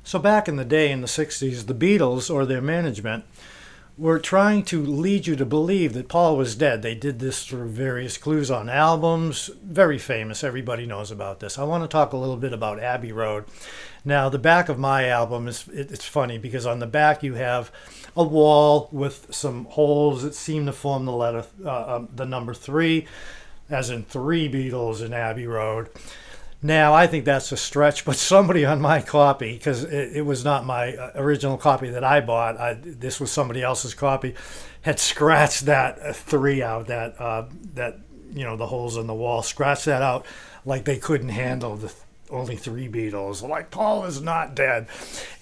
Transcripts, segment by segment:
So back in the day, in the 60s, the Beatles, or their management, were trying to lead you to believe that Paul was dead. They did this through various clues on albums. Very famous. Everybody knows about this. I want to talk a little bit about Abbey Road. Now, the back of my album, it's funny because on the back you have a wall with some holes that seem to form the number 3, as in 3 Beatles in Abbey Road. Now, I think that's a stretch, but somebody on my copy, because it was not my original copy that I bought, this was somebody else's copy, had scratched that 3 out, that the holes in the wall, scratched that out like they couldn't handle the only 3 Beatles, like Paul is not dead.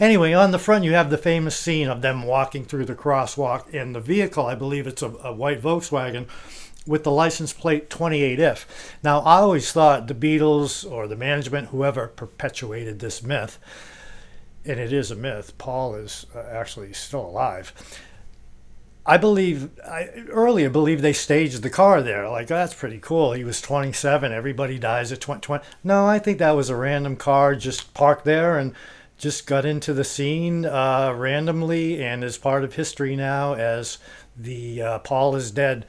Anyway, on the front you have the famous scene of them walking through the crosswalk in the vehicle. I believe it's a white Volkswagen, with the license plate 28F. Now, I always thought the Beatles or the management, whoever perpetuated this myth, and it is a myth, Paul is actually still alive. I earlier believed they staged the car there. Like, that's pretty cool. He was 27. Everybody dies at 20. No, I think that was a random car just parked there and just got into the scene randomly and is part of history now as the Paul is dead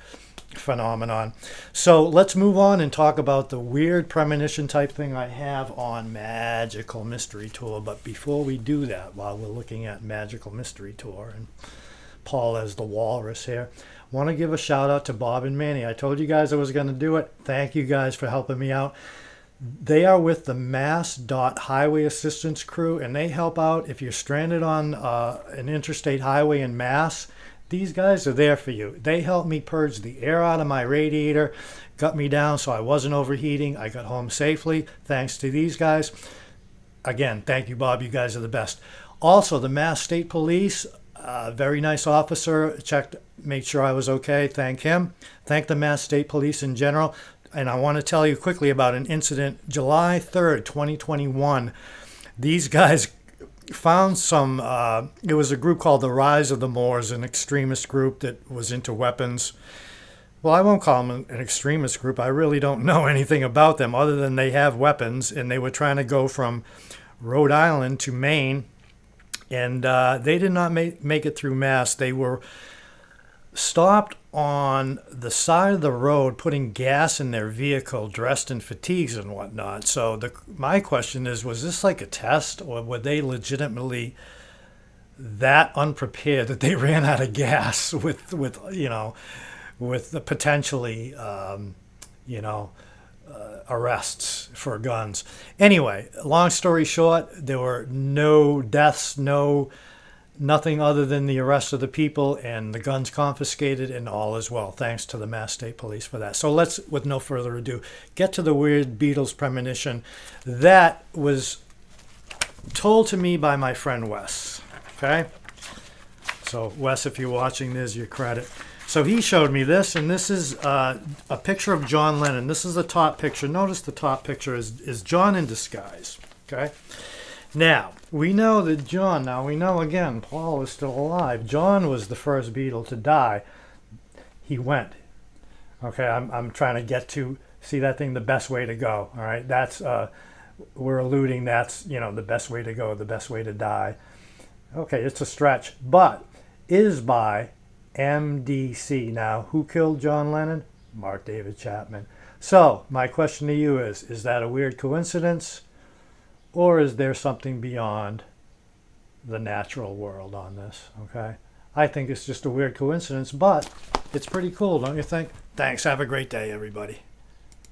phenomenon. So let's move on and talk about the weird premonition type thing I have on Magical Mystery Tour. But before we do that, while we're looking at Magical Mystery Tour and Paul as the walrus here, I want to give a shout out to Bob and Manny. I told you guys I was going to do it. Thank you guys for helping me out. They are with the Mass Highway Assistance Crew, and they help out if you're stranded on an interstate highway in Mass. These guys are there for you. They helped me purge the air out of my radiator, got me down so I wasn't overheating. I got home safely thanks to these guys. Again, thank you, Bob. You guys are the best. Also, the Mass State Police, very nice officer, checked, made sure I was okay. Thank him. Thank the Mass State Police in general. And I want to tell you quickly about an incident July 3rd, 2021. These guys found some, it was a group called the Rise of the Moors, an extremist group that was into weapons. Well, I won't call them an extremist group. I really don't know anything about them other than they have weapons, and they were trying to go from Rhode Island to Maine, and they did not make it through Mass. They were stopped on the side of the road putting gas in their vehicle, dressed in fatigues and whatnot. So my question is, was this like a test, or were they legitimately that unprepared that they ran out of gas with the potentially arrests for guns? Anyway, long story short, there were no deaths, nothing other than the arrest of the people and the guns confiscated, and all is well. Thanks to the Mass State Police for that. So let's, with no further ado, get to the weird Beatles premonition that was told to me by my friend Wes. Okay? So Wes, if you're watching, there's your credit. So he showed me this, and this is a picture of John Lennon. This is the top picture. Notice the top picture is John in disguise. Okay? Now, we know that again, Paul is still alive. John was the first Beatle to die. He went. Okay, I'm trying to get to, see that thing, the best way to go. All right, that's, we're alluding that's, the best way to go, the best way to die. Okay, it's a stretch, but is by MDC. Now, who killed John Lennon? Mark David Chapman. So, my question to you is that a weird coincidence? Or is there something beyond the natural world on this? Okay, I think it's just a weird coincidence, but it's pretty cool, don't you think? Thanks. Have a great day, everybody.